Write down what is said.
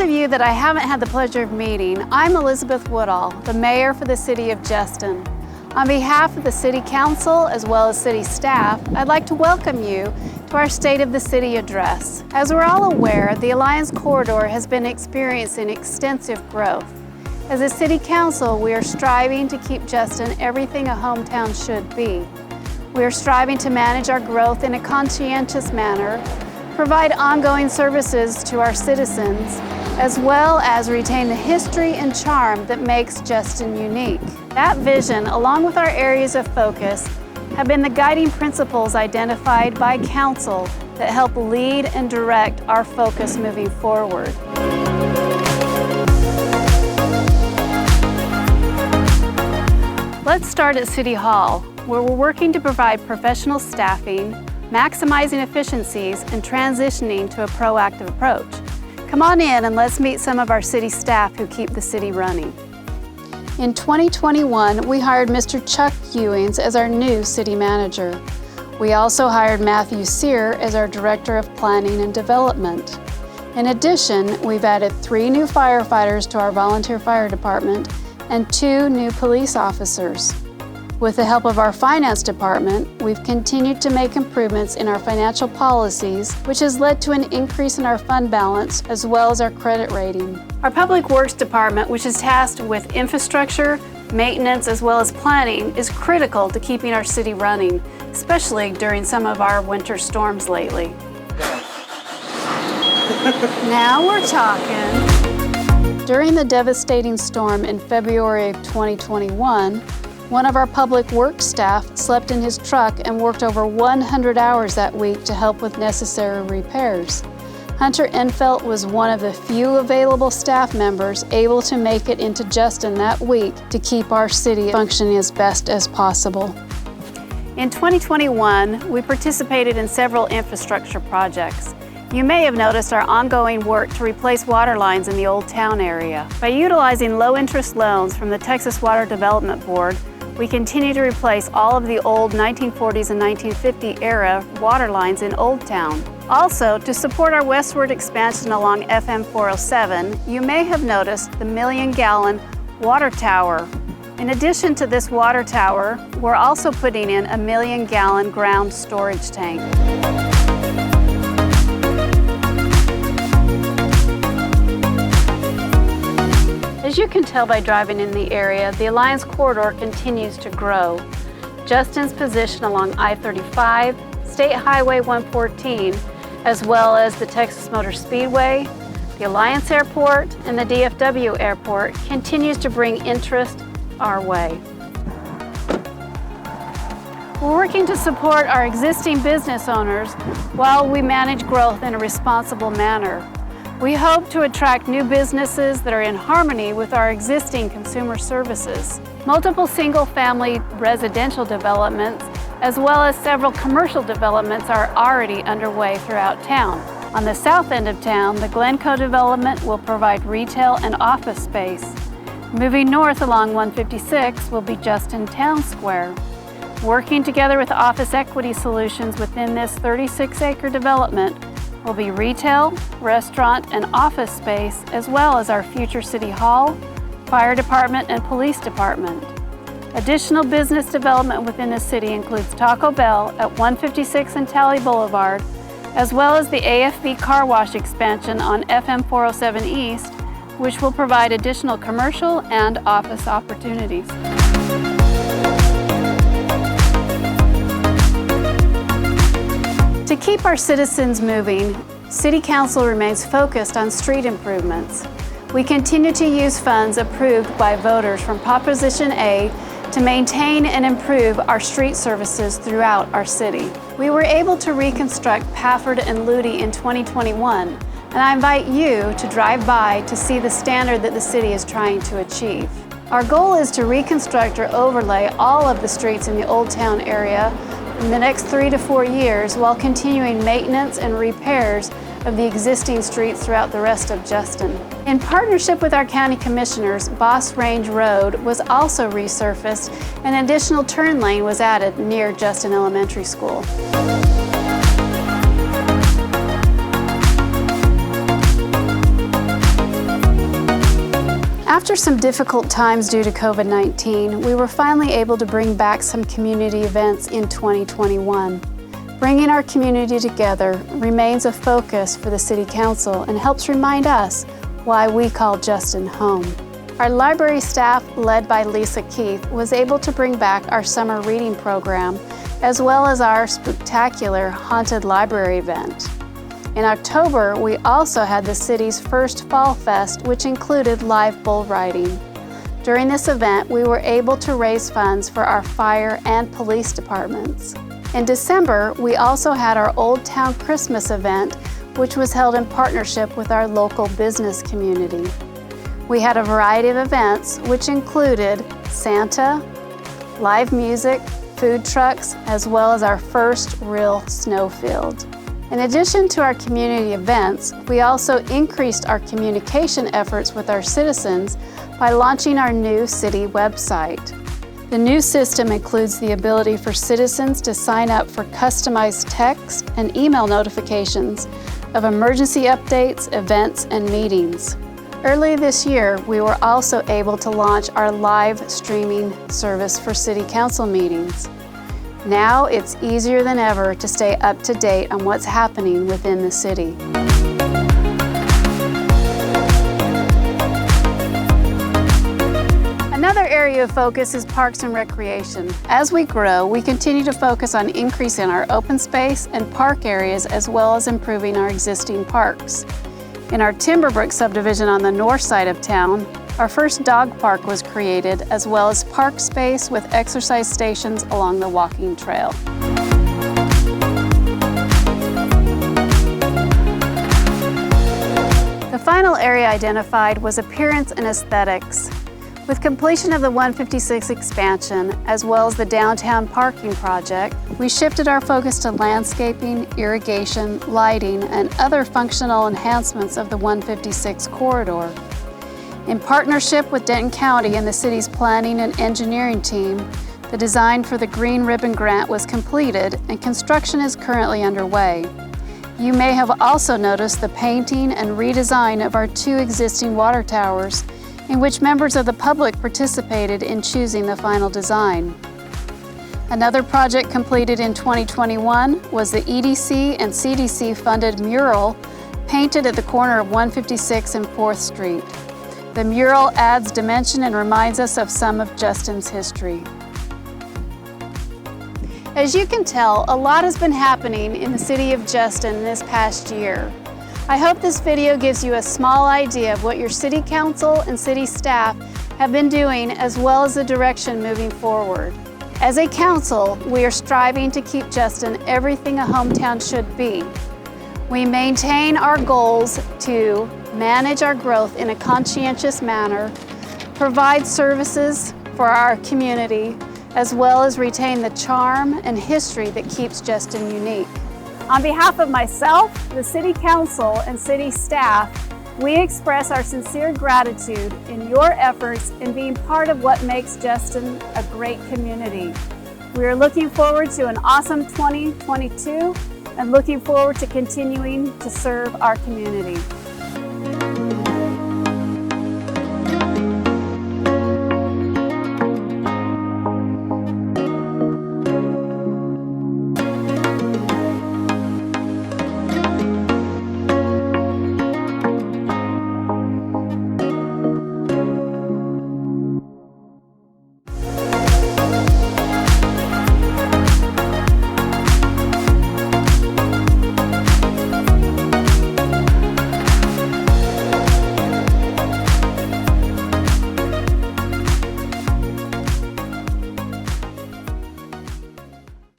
of you that I haven't had the pleasure of meeting, I'm Elizabeth Woodall, the mayor for the city of Justin. On behalf of the City Council as well as city staff, I'd like to welcome you to our State of the City address. As we're all aware, the Alliance Corridor has been experiencing extensive growth. As a City Council, we are striving to keep Justin everything a hometown should be. We are striving to manage our growth in a conscientious manner, provide ongoing services to our citizens, as well as retain the history and charm that makes Justin unique. That vision, along with our areas of focus, have been the guiding principles identified by Council that help lead and direct our focus moving forward. Let's start at City Hall, where we're working to provide professional staffing, maximizing efficiencies, and transitioning to a proactive approach. Come on in and let's meet some of our city staff who keep the city running. In 2021, we hired Mr. Chuck Ewings as our new city manager. We also hired Matthew Sear as our Director of Planning and Development. In addition, we've added 3 new firefighters to our volunteer fire department and 2 new police officers. With the help of our finance department, we've continued to make improvements in our financial policies, which has led to an increase in our fund balance as well as our credit rating. Our Public Works Department, which is tasked with infrastructure, maintenance, as well as planning, is critical to keeping our city running, especially during some of our winter storms lately. Now we're talking. During the devastating storm in February of 2021, one of our Public Works staff slept in his truck and worked over 100 hours that week to help with necessary repairs. Hunter Enfelt was one of the few available staff members able to make it into Justin that week to keep our city functioning as best as possible. In 2021, we participated in several infrastructure projects. You may have noticed our ongoing work to replace water lines in the Old Town area. By utilizing low-interest loans from the Texas Water Development Board, we continue to replace all of the old 1940s and 1950 era water lines in Old Town. Also, to support our westward expansion along FM 407, you may have noticed the 1-million-gallon water tower. In addition to this water tower, we're also putting in a 1-million-gallon ground storage tank. As you can tell by driving in the area, the Alliance Corridor continues to grow. Justin's position along I-35, State Highway 114, as well as the Texas Motor Speedway, the Alliance Airport, and the DFW Airport continues to bring interest our way. We're working to support our existing business owners while we manage growth in a responsible manner. We hope to attract new businesses that are in harmony with our existing consumer services. Multiple single-family residential developments, as well as several commercial developments, are already underway throughout town. On the south end of town, the Glencoe development will provide retail and office space. Moving north along 156 will be Justin Town Square. Working together with Office Equity Solutions within this 36-acre development will be retail, restaurant, and office space, as well as our future City Hall, Fire Department, and Police Department. Additional business development within the city includes Taco Bell at 156 and Talley Boulevard, as well as the AFB Car Wash expansion on FM 407 East, which will provide additional commercial and office opportunities. To keep our citizens moving, City Council remains focused on street improvements. We continue to use funds approved by voters from Proposition A to maintain and improve our street services throughout our city. We were able to reconstruct Pafford and Ludi in 2021, and I invite you to drive by to see the standard that the city is trying to achieve. Our goal is to reconstruct or overlay all of the streets in the Old Town area in the next 3 to 4 years while continuing maintenance and repairs of the existing streets throughout the rest of Justin. In partnership with our county commissioners, Boss Range Road was also resurfaced and an additional turn lane was added near Justin Elementary School. After some difficult times due to COVID-19, we were finally able to bring back some community events in 2021. Bringing our community together remains a focus for the City Council and helps remind us why we call Justin home. Our library staff, led by Lisa Keith, was able to bring back our summer reading program as well as our spectacular Haunted Library event. In October, we also had the city's first Fall Fest, which included live bull riding. During this event, we were able to raise funds for our fire and police departments. In December, we also had our Old Town Christmas event, which was held in partnership with our local business community. We had a variety of events, which included Santa, live music, food trucks, as well as our first real snowfield. In addition to our community events, we also increased our communication efforts with our citizens by launching our new city website. The new system includes the ability for citizens to sign up for customized text and email notifications of emergency updates, events, and meetings. Early this year, we were also able to launch our live streaming service for City Council meetings. Now it's easier than ever to stay up to date on what's happening within the city. Another area of focus is parks and recreation. As we grow, we continue to focus on increasing our open space and park areas as well as improving our existing parks. In our Timberbrook subdivision on the north side of town, our first dog park was created, as well as park space with exercise stations along the walking trail. The final area identified was appearance and aesthetics. With completion of the 156 expansion, as well as the downtown parking project, we shifted our focus to landscaping, irrigation, lighting, and other functional enhancements of the 156 corridor. In partnership with Denton County and the city's planning and engineering team, the design for the Green Ribbon Grant was completed and construction is currently underway. You may have also noticed the painting and redesign of our two existing water towers, in which members of the public participated in choosing the final design. Another project completed in 2021 was the EDC and CDC funded mural painted at the corner of 156 and 4th Street. The mural adds dimension and reminds us of some of Justin's history. As you can tell, a lot has been happening in the city of Justin this past year. I hope this video gives you a small idea of what your city council and city staff have been doing, as well as the direction moving forward. As a council, we are striving to keep Justin everything a hometown should be. We maintain our goals to manage our growth in a conscientious manner, provide services for our community, as well as retain the charm and history that keeps Justin unique. On behalf of myself, the City Council, and city staff, we express our sincere gratitude in your efforts in being part of what makes Justin a great community. We are looking forward to an awesome 2022 and looking forward to continuing to serve our community.